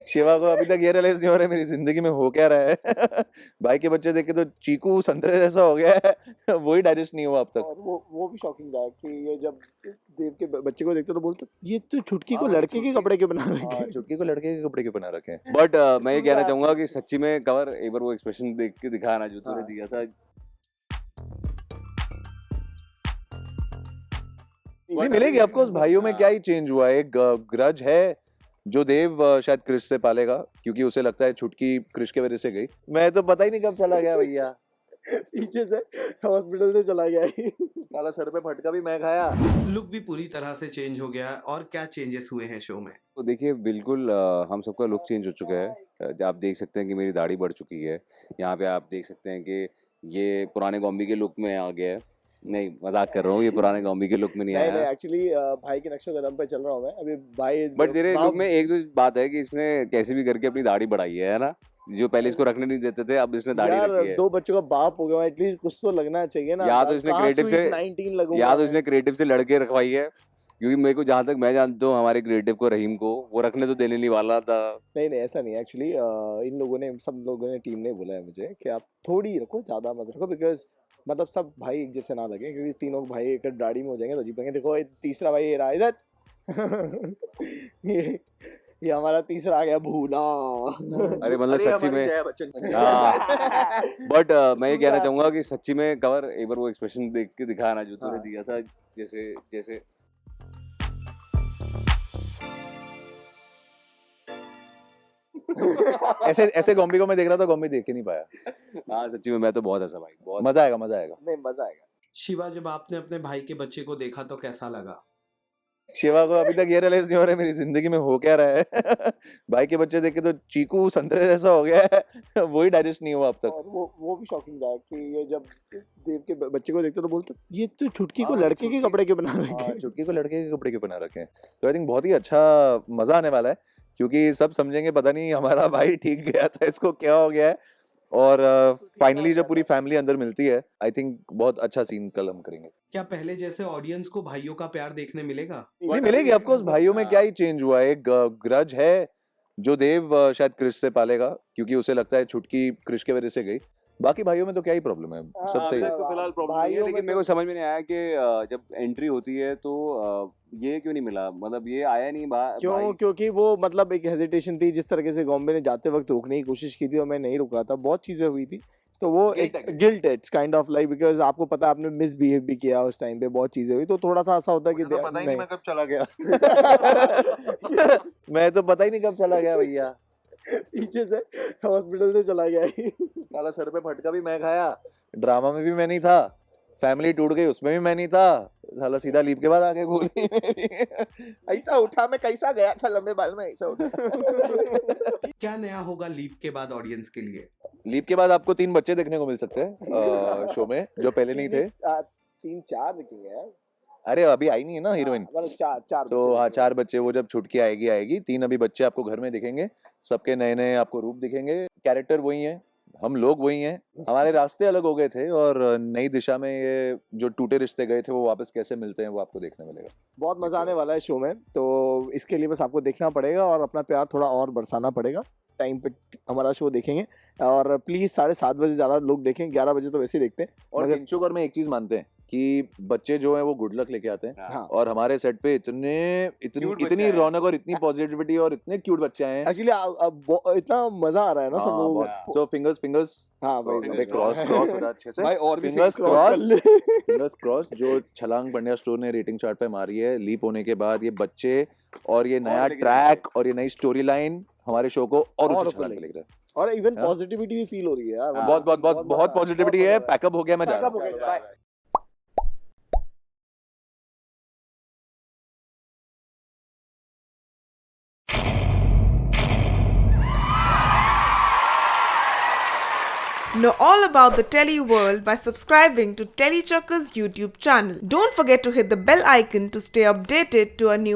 शिवा को अभी तक ये रियलाइज नहीं हो रहा है मेरी जिंदगी में हो क्या रहा है। भाई के बच्चे देख के तो चीकू संतरे जैसा हो गया है। वही डाइजेस्ट नहीं हुआ अब तक। और वो भी शॉकिंग था कि ये जब देव के बच्चे को देखते तो बोलता ये तो छुटकी को लड़के के कपड़े क्यों बना रखे हैं? चुटकी को लड़के के कपड़े क्यों बना रखे हैं। बट मैं ये कहना चाहूंगा कि सच्ची में कवर एक बार वो एक्सप्रेशन देख के दिखाना जो तूने दिया था। नहीं मिलेगी ऑफ कोर्स। भाइयों में क्या ही चेंज हुआ है। एक ग्रज है जो देव शायद क्रिश से पालेगा, क्योंकि उसे लगता है छुटकी क्रिश के वजह से गई। मैं तो पता ही नहीं कब चला गया भैया। पीछे से हॉस्पिटल से चला गया ही। साला सर पे फटका भी मैं खाया। लुक भी पूरी तरह से चेंज हो गया है। और क्या चेंजेस हुए हैं शो में? तो देखिए बिल्कुल हम सबका लुक चेंज हो चुका है। आप देख सकते हैं कि मेरी दाढ़ी बढ़ चुकी है। यहाँ पे आप देख सकते हैं कि ये पुराने गॉम्बी के लुक में आ गया है। नहीं मजाक कर रहा हूँ, ये पुराने गॉम्बी के लुक में नहीं नहीं आया। एक्चुअली भाई के नक्शे कदम पे चल रहा हूँ मैं अभी। भाई बट तेरे लुक में एक जो बात है कि इसने कैसे भी करके अपनी दाढ़ी बढ़ाई है ना। जो पहले इसको रखने नहीं देते थे, अब इसने दाढ़ी यार रखी है। 2 बच्चों का बाप हो गया, एटलीस्ट कुछ तो लगना चाहिए ना। या तो इसने कहाँ क्रिएटिव से sweet 19 लगूंगा या तो मैं। इसने क्रिएटिव से लड़के रखवाई है, क्योंकि मेरे को जहाँ तक मैं जानता हूँ हमारे क्रिएटिव को, रहीम को, वो रखने तो देने नहीं वाला था। नहीं ऐसा नहीं एक्चुअली। इन लोगों ने, सब लोगों ने, टीम ने बोला है मुझे कि आप थोड़ी रखो, ज़्यादा मत रखो, बिकॉज मतलब सब भाई एक जैसे ना लगे, क्योंकि तीनों भाई एक दाढ़ी में हो जाएंगे तो अजीब लगेंगे। देखो ये तीसरा भाई ये रहा इधर। ये हमारा तीसरा आ गया भूला। अरे मतलब सच्ची में हाँ। बट मैं ये कहना चाहूंगा कि सच्ची में कवर एक बार वो एक्सप्रेशन देख के दिखाना जो तूने दिया था। जैसे जैसे ऐसे ऐसे गॉम्बी को मैं देख रहा था, गॉम्बी देख के नहीं पाया। हाँ सच्ची में मैं तो बहुत हंसा भाई, बहुत। मजा आएगा, मजा आएगा। नहीं मजा आएगा। शिवा, जब आपने अपने भाई के बच्चे को देखा तो कैसा लगा? शिवा को अभी तक ये रियलाइज नहीं हो रहा है मेरी जिंदगी में हो क्या रहा है। भाई के बच्चे देख के तो चीकू संतरे जैसा हो गया है। वही डाइजेस्ट नहीं हुआ अब तक। और वो भी शॉकिंग था कि ये जब देव के बच्चे को देखते तो बोलता ये तो छुटकी को लड़के के कपड़े क्यों बना रखे हैं? चुटकी को लड़के के कपड़े क्यों बना रखे हैं। तो आई थिंक बहुत ही अच्छा मजा आने वाला है, क्योंकि सब समझेंगे पता नहीं हमारा भाई ठीक गया था, इसको क्या हो गया है। और फाइनली जब पूरी फैमिली अंदर मिलती है, आई थिंक बहुत अच्छा सीन कल हम करेंगे। क्या पहले जैसे ऑडियंस को भाइयों का प्यार देखने मिलेगा? नहीं मिलेगी ऑफ कोर्स। भाइयों में क्या ही चेंज हुआ है। एक ग्रज है जो देव शायद क्रिश से पालेगा, क्योंकि उसे लगता है छुटकी क्रिश के वजह से गई। बाकी भाइयों में तो क्या ही प्रॉब्लम है, सब सही है। तो फिलहाल प्रॉब्लम नहीं है, लेकिन मेरे को समझ में नहीं आया कि जब एंट्री होती है तो ये क्यों नहीं मिला, मतलब ये आया नहीं क्यों? क्योंकि वो मतलब एक हेजिटेशन थी, जिस तरीके से बॉम्बे ने जाते वक्त रोकने की कोशिश की थी और मैं नहीं रुका था, बहुत चीजें हुई थी, तो वो एक गिल्ट है, it's kind of like, because आपको पता है आपने मिसबिहेव भी किया उस टाइम पे, बहुत चीजें हुई, तो थोड़ा सा ऐसा होता है कि पता ही नहीं मैं कब चला गया। मैं तो पता ही नहीं कब चला गया भैया। पीछे से हॉस्पिटल से चला गया ही। साला सर पे फटका भी मैं खाया, ड्रामा में भी मैं नहीं था, फैमिली टूट गई उसमें भी मैं नहीं था, साला सीधा लीप के बाद आके घूम मेरी। ऐसा उठा मैं, कैसा गया था लंबे बाल में, ऐसा उठा। क्या नया होगा लीप के बाद ऑडियंस के लिए? लीप के बाद आपको 3 बच्चे देखने को मिल सकते हैं शो में, जो पहले नहीं थे। 3-4 दिखेंगे यार। अरे अभी आई नहीं है ना हीरोइन, मतलब 4 तो हाँ 4 बच्चे, वो जब छुटकी आएगी 3 अभी बच्चे आपको घर में दिखेंगे। सबके नए नए आपको रूप दिखेंगे, कैरेक्टर वही हैं, हम लोग वही हैं, हमारे रास्ते अलग हो गए थे, और नई दिशा में ये जो टूटे रिश्ते गए थे वो वापस कैसे मिलते हैं वो आपको देखने मिलेगा। बहुत मजा आने वाला है शो में, तो इसके लिए बस आपको देखना पड़ेगा और अपना प्यार थोड़ा और बरसाना पड़ेगा। टाइम पे हमारा शो देखेंगे, और प्लीज 7:30 बजे ज़्यादा लोग देखें, 11 बजे तो वैसे ही देखते हैं। और किंचुक और मैं एक चीज मानते हैं कि बच्चे जो है वो गुड लक लेके आते हैं। हाँ। और हमारे सेट पे इतनी रौनक और इतनी पॉजिटिविटी और इतने क्यूट बच्चे आए हैं। एक्चुअली अब इतना मजा आ रहा है ना सब लोगों को। तो फिंगर्स हाँ भाई, क्रॉस हो रहा अच्छे से भाई, और भी फिंगर्स fingers cross कर ले। Fingers cross. जो छलांग पंड्या स्टोर ने रेटिंग चार्ट पे मारी है, लीप होने के बाद ये बच्चे और ये नया ट्रैक और ये नई स्टोरी लाइन हमारे शो को और ऊंची छलांग पे लेकर जाए। और इवन पॉजिटिविटी भी फील हो रही है यार। बहुत पॉजिटिविटी है। पैकअप हो गया, मैं जा रहा हूँ। Know all about the Telly world by subscribing to Telly Chucker's YouTube channel. Don't forget to hit the bell icon to stay updated to our new